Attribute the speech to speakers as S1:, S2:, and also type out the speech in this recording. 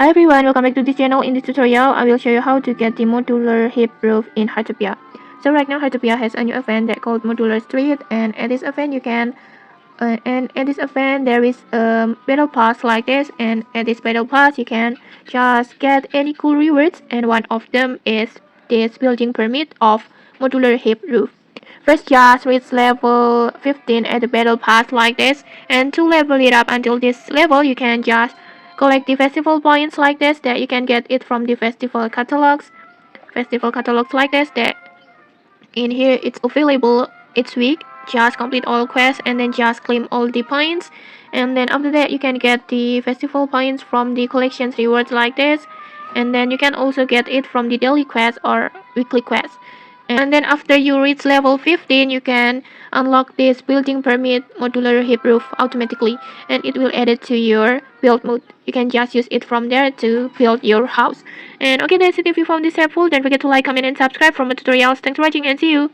S1: Hi everyone, welcome back to this channel. In this tutorial, I will show you how to get the modular hip roof in Heartopia. So right now, Heartopia has a new event that called Modular Street, and at this event there is a battle pass like this, and at this battle pass you can just get any cool rewards, and one of them is this building permit of modular hip roof. First, just reach level 15 at the battle pass like this, and to level it up until this level, you can just collect the festival points like this that you can get it from the festival catalogs. Festival catalogs like this that in here it's available each week. Just complete all quests and then just claim all the points, and then after that you can get the festival points from the collections rewards like this, and then you can also get it from the daily quests or weekly quests. And then after you reach level 15, you can unlock this building permit modular hip roof automatically, and it will add it to your build mode. You can just use it from there to build your house. And okay, that's it. If you found this helpful, don't forget to like, comment, and subscribe for more tutorials. Thanks for watching, and see you.